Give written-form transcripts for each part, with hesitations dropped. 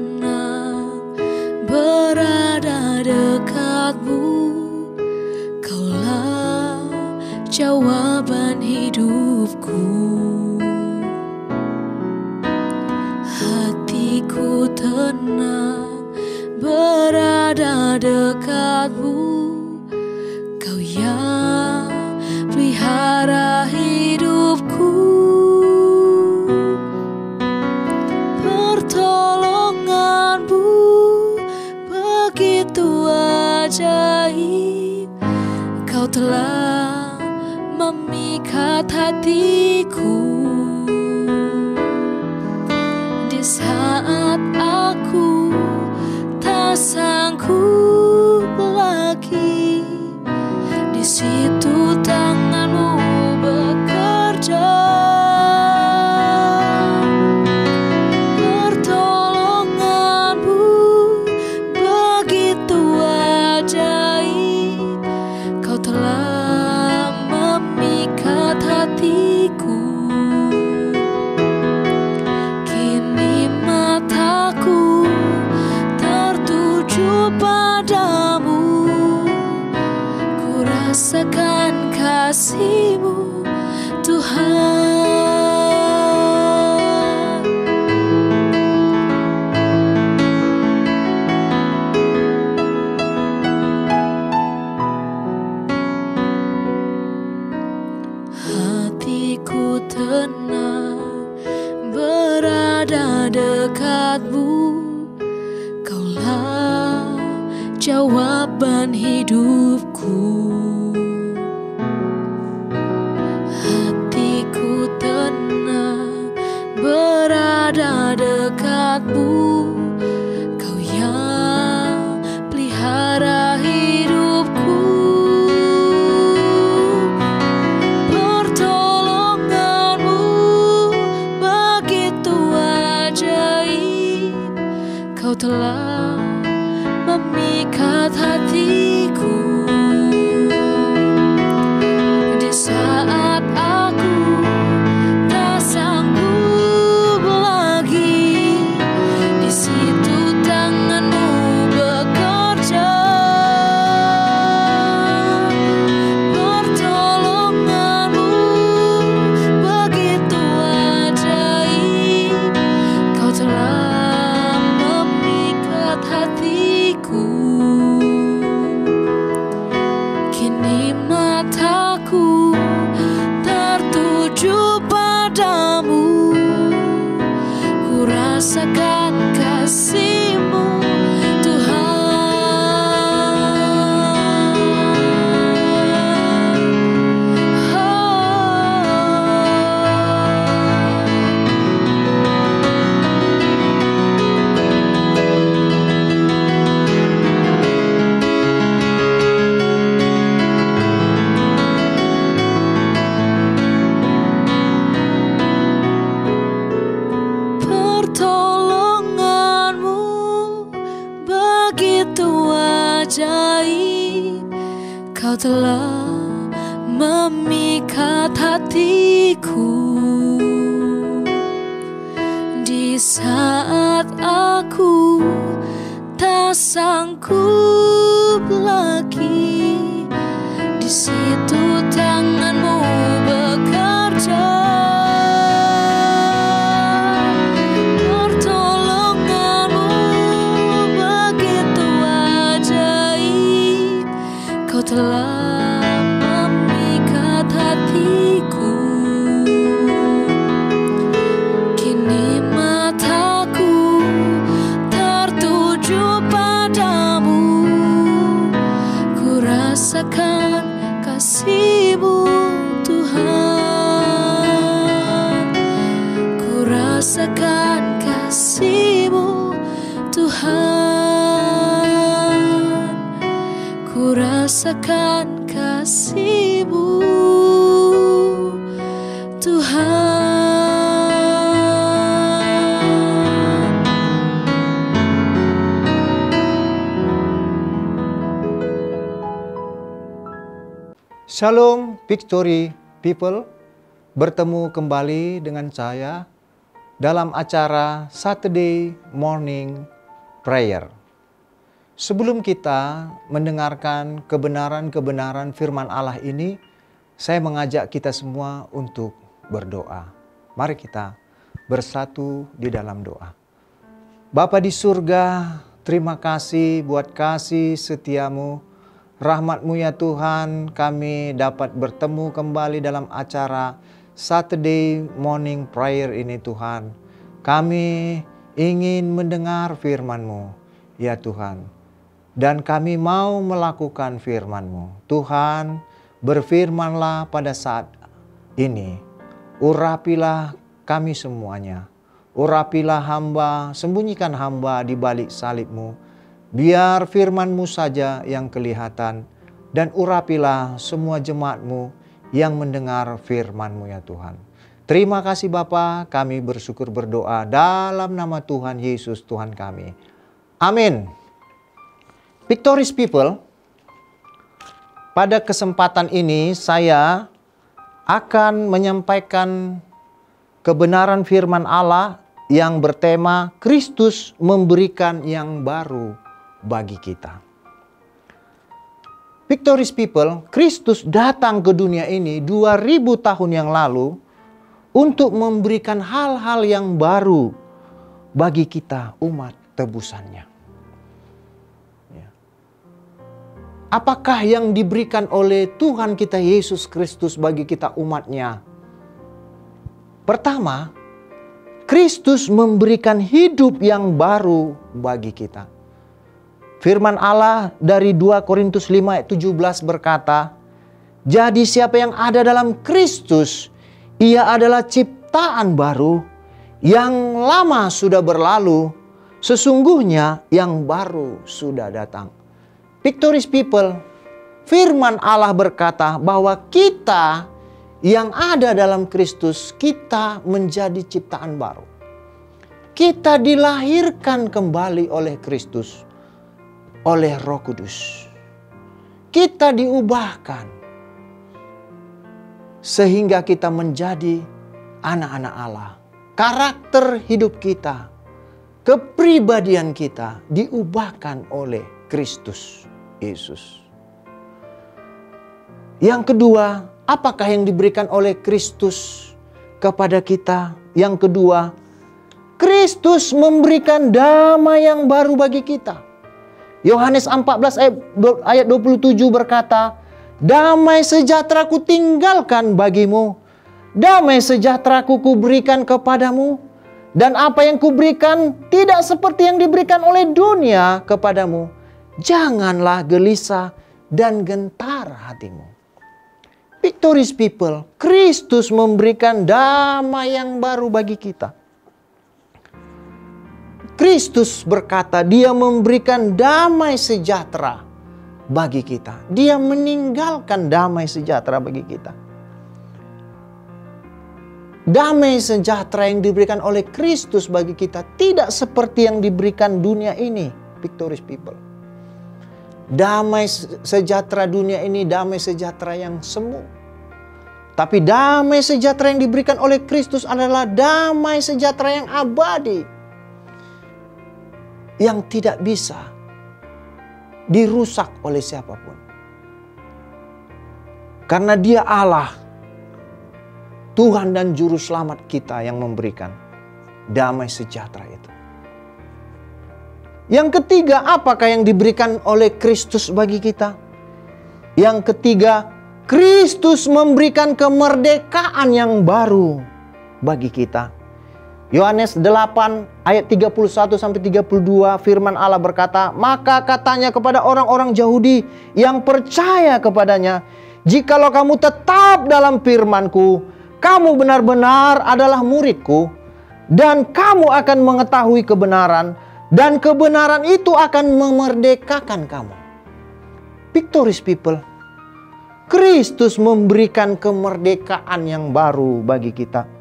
tenang berada dekatmu. Kaulah jawaban hidupku. Hatiku tenang berada dekatmu. Kau yang pelihara hidupku. Pertolonganmu begitu ajaib. Kau telah memikat hatiku. Di saat aku tak sanggup lagi, di situ tanganmu bekerja. Pertolonganmu begitu ajaib. Kau telah memikat hatiku. Kini mataku tertuju padamu. Ku rasakan kasih-Mu, Tuhan. Hatiku tenang berada dekatmu. Kaulah jawaban hidupku. Hatiku tenang berada dekatmu. Kau yang pelihara hidupku. Pertolonganmu begitu ajaib. Kau telah memikat hatiku. Di saat aku tak sanggup lagi, di situ tanganmu bekerja. Pertolonganmu begitu ajaib. Kau telah memikat hatiku. Kini mataku tertuju padamu. Ku rasakan kasih-Mu, Tuhan. Pertolonganmu begitu ajaib. Kau telah memikat hatiku. Di saat aku tak sanggup lagi, di situ tanganmu bekerja. Pertolonganmu begitu ajaib. Kau telah memikat hatiku. Kini mataku tertuju padamu. Ku rasakan kasih-Mu, Tuhan. Ku rasakan kasih-Mu, Tuhan. Ku rasakan kasih-Mu, Tuhan. Shalom Victory People, bertemu kembali dengan saya dalam acara Saturday Morning Prayer. Sebelum kita mendengarkan kebenaran-kebenaran firman Allah ini, saya mengajak kita semua untuk berdoa. Mari kita bersatu di dalam doa. Bapa di surga, terima kasih buat kasih setiamu, rahmat-Mu ya Tuhan, kami dapat bertemu kembali dalam acara Saturday Morning Prayer ini Tuhan. Kami ingin mendengar firman-Mu ya Tuhan. Dan kami mau melakukan firman-Mu. Tuhan, berfirmanlah pada saat ini. Urapilah kami semuanya. Urapilah hamba, sembunyikan hamba di balik salib-Mu. Biar firman-Mu saja yang kelihatan. Dan urapilah semua jemaat-Mu yang mendengar firman-Mu ya Tuhan. Terima kasih Bapa, kami bersyukur berdoa dalam nama Tuhan Yesus Tuhan kami. Amin. Victorious people, pada kesempatan ini saya akan menyampaikan kebenaran firman Allah yang bertema Kristus memberikan yang baru bagi kita. Victorious people, Kristus datang ke dunia ini 2000 tahun yang lalu untuk memberikan hal-hal yang baru bagi kita umat tebusannya. Apakah yang diberikan oleh Tuhan kita Yesus Kristus bagi kita umatnya? Pertama, Kristus memberikan hidup yang baru bagi kita. Firman Allah dari 2 Korintus 5 ayat 17 berkata, "Jadi siapa yang ada dalam Kristus, ia adalah ciptaan baru, yang lama sudah berlalu, sesungguhnya yang baru sudah datang." Victorious people, firman Allah berkata bahwa kita yang ada dalam Kristus, kita menjadi ciptaan baru. Kita dilahirkan kembali oleh Kristus, oleh Roh Kudus. Kita diubahkan sehingga kita menjadi anak-anak Allah. Karakter hidup kita, kepribadian kita diubahkan oleh Kristus Yesus. Yang kedua, apakah yang diberikan oleh Kristus kepada kita? Yang kedua, Kristus memberikan damai yang baru bagi kita. Yohanes 14 ayat 27 berkata, "Damai sejahtera ku tinggalkan bagimu, damai sejahtera ku berikan kepadamu, dan apa yang kuberikan tidak seperti yang diberikan oleh dunia kepadamu. Janganlah gelisah dan gentar hatimu." Victorious people, Kristus memberikan damai yang baru bagi kita. Kristus berkata dia memberikan damai sejahtera bagi kita. Dia meninggalkan damai sejahtera bagi kita. Damai sejahtera yang diberikan oleh Kristus bagi kita tidak seperti yang diberikan dunia ini, Victorious people. Damai sejahtera dunia ini damai sejahtera yang semu. Tapi damai sejahtera yang diberikan oleh Kristus adalah damai sejahtera yang abadi. Yang tidak bisa dirusak oleh siapapun. Karena Dia Allah, Tuhan dan Juru Selamat kita yang memberikan damai sejahtera itu. Yang ketiga, apakah yang diberikan oleh Kristus bagi kita? Yang ketiga, Kristus memberikan kemerdekaan yang baru bagi kita. Yohanes 8 ayat 31 sampai 32 firman Allah berkata, "Maka katanya kepada orang-orang Yahudi yang percaya kepadanya, jikalau kamu tetap dalam firman-Ku, kamu benar-benar adalah murid-Ku, dan kamu akan mengetahui kebenaran, dan kebenaran itu akan memerdekakan kamu." Victorious people, Kristus memberikan kemerdekaan yang baru bagi kita.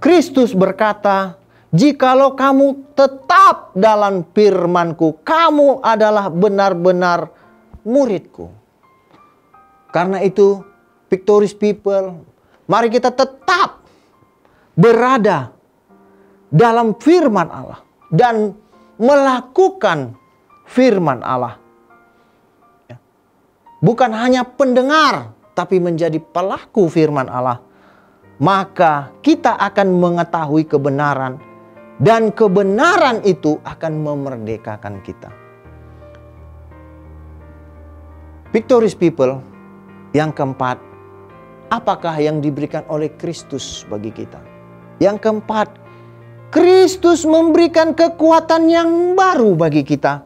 Kristus berkata, jikalau kamu tetap dalam firman-Ku, kamu adalah benar-benar murid-Ku. Karena itu, Victorious people, mari kita tetap berada dalam firman Allah dan melakukan firman Allah. Bukan hanya pendengar, tapi menjadi pelaku firman Allah. Maka kita akan mengetahui kebenaran, dan kebenaran itu akan memerdekakan kita. Victorious people, yang keempat, apakah yang diberikan oleh Kristus bagi kita? Yang keempat, Kristus memberikan kekuatan yang baru bagi kita.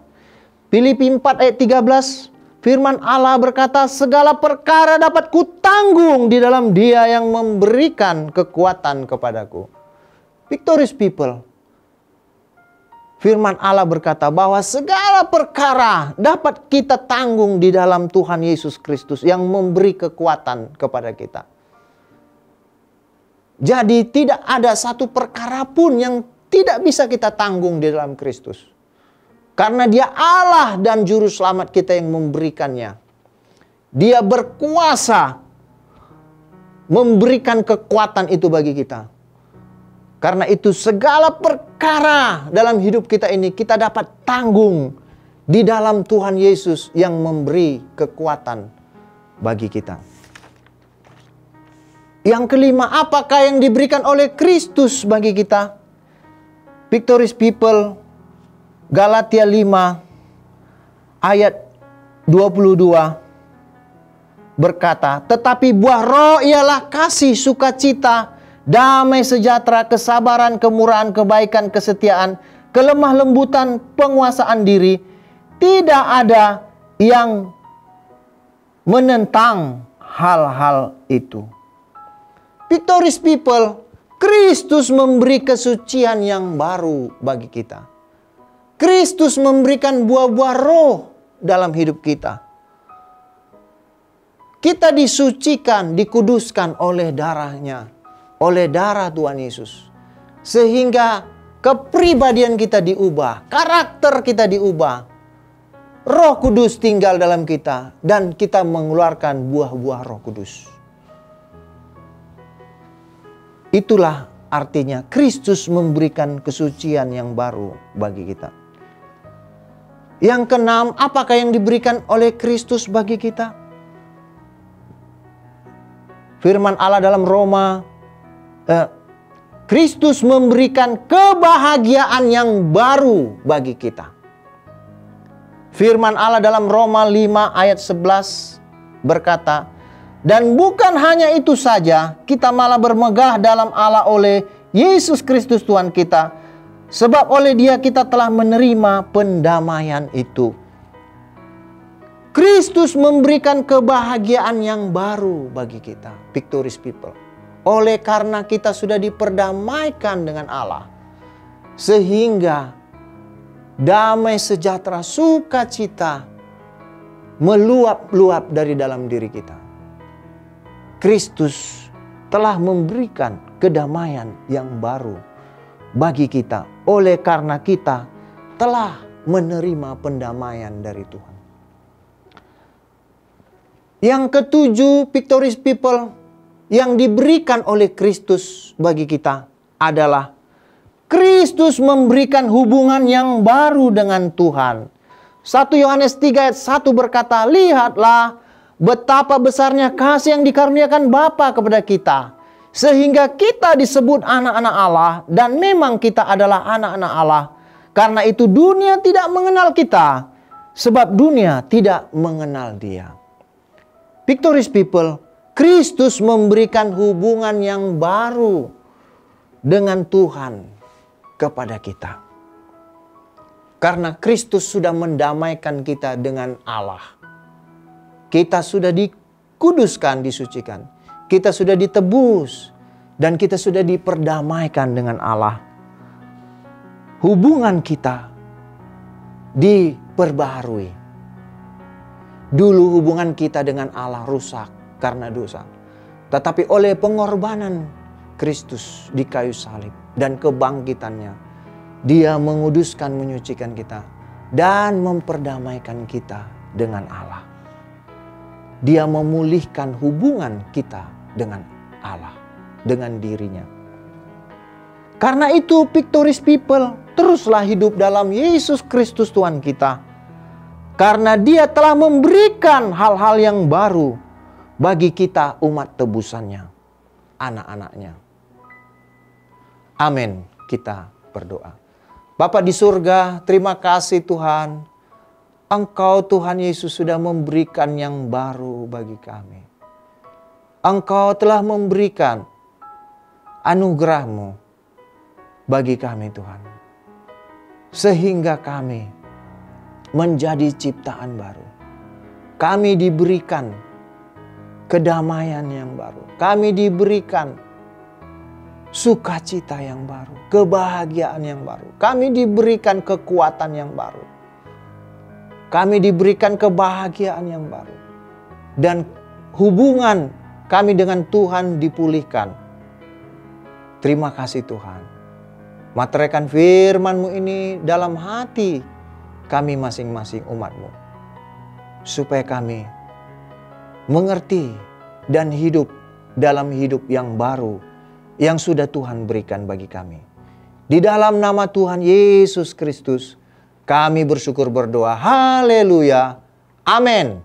Filipi 4 ayat 13, firman Allah berkata, segala perkara dapat kutanggung di dalam Dia yang memberikan kekuatan kepadaku. Victorious people, firman Allah berkata bahwa segala perkara dapat kita tanggung di dalam Tuhan Yesus Kristus yang memberi kekuatan kepada kita. Jadi tidak ada satu perkara pun yang tidak bisa kita tanggung di dalam Kristus. Karena Dia Allah dan Juru Selamat kita yang memberikannya. Dia berkuasa memberikan kekuatan itu bagi kita. Karena itu segala perkara dalam hidup kita ini kita dapat tanggung di dalam Tuhan Yesus yang memberi kekuatan bagi kita. Yang kelima, apakah yang diberikan oleh Kristus bagi kita? Victorious people, Galatia 5 ayat 22 berkata, tetapi buah roh ialah kasih, sukacita, damai sejahtera, kesabaran, kemurahan, kebaikan, kesetiaan, kelemah lembutan, penguasaan diri. Tidak ada yang menentang hal-hal itu. Victorious people, Kristus memberi kesucian yang baru bagi kita. Kristus memberikan buah-buah roh dalam hidup kita. Kita disucikan, dikuduskan oleh darahnya, oleh darah Tuhan Yesus. Sehingga kepribadian kita diubah, karakter kita diubah. Roh Kudus tinggal dalam kita dan kita mengeluarkan buah-buah Roh Kudus. Itulah artinya Kristus memberikan kesucian yang baru bagi kita. Yang keenam, apakah yang diberikan oleh Kristus bagi kita? Firman Allah dalam Roma, Kristus memberikan kebahagiaan yang baru bagi kita. Firman Allah dalam Roma 5 ayat 11 berkata, dan bukan hanya itu saja, kita malah bermegah dalam Allah oleh Yesus Kristus Tuhan kita. Sebab oleh Dia kita telah menerima pendamaian itu. Kristus memberikan kebahagiaan yang baru bagi kita, victorious people. Oleh karena kita sudah diperdamaikan dengan Allah. Sehingga damai sejahtera, sukacita meluap-luap dari dalam diri kita. Kristus telah memberikan kedamaian yang baru bagi kita oleh karena kita telah menerima pendamaian dari Tuhan. Yang ketujuh, victorious people, yang diberikan oleh Kristus bagi kita adalah Kristus memberikan hubungan yang baru dengan Tuhan. 1 Yohanes 3 ayat 1 berkata, lihatlah betapa besarnya kasih yang dikaruniakan Bapa kepada kita, sehingga kita disebut anak-anak Allah, dan memang kita adalah anak-anak Allah. Karena itu dunia tidak mengenal kita, sebab dunia tidak mengenal Dia. Victorious people, Kristus memberikan hubungan yang baru dengan Tuhan kepada kita. Karena Kristus sudah mendamaikan kita dengan Allah. Kita sudah dikuduskan, disucikan. Kita sudah ditebus. Dan kita sudah diperdamaikan dengan Allah. Hubungan kita diperbaharui. Dulu hubungan kita dengan Allah rusak karena dosa. Tetapi oleh pengorbanan Kristus di kayu salib dan kebangkitannya, Dia menguduskan, menyucikan kita dan memperdamaikan kita dengan Allah. Dia memulihkan hubungan kita dengan Allah, dengan dirinya. Karena itu victorious people, teruslah hidup dalam Yesus Kristus Tuhan kita. Karena Dia telah memberikan hal-hal yang baru bagi kita umat tebusannya, anak-anaknya. Amin. Kita berdoa. Bapa di surga, terima kasih Tuhan. Engkau Tuhan Yesus sudah memberikan yang baru bagi kami. Engkau telah memberikan anugerah-Mu bagi kami Tuhan. Sehingga kami menjadi ciptaan baru. Kami diberikan kedamaian yang baru. Kami diberikan sukacita yang baru. Kebahagiaan yang baru. Kami diberikan kekuatan yang baru. Kami diberikan kebahagiaan yang baru. Dan hubungan kami dengan Tuhan dipulihkan. Terima kasih Tuhan. Materaikan firman-Mu ini dalam hati kami masing-masing umat-Mu. Supaya kami mengerti dan hidup dalam hidup yang baru yang sudah Tuhan berikan bagi kami. Di dalam nama Tuhan Yesus Kristus kami bersyukur berdoa. Haleluya. Amin.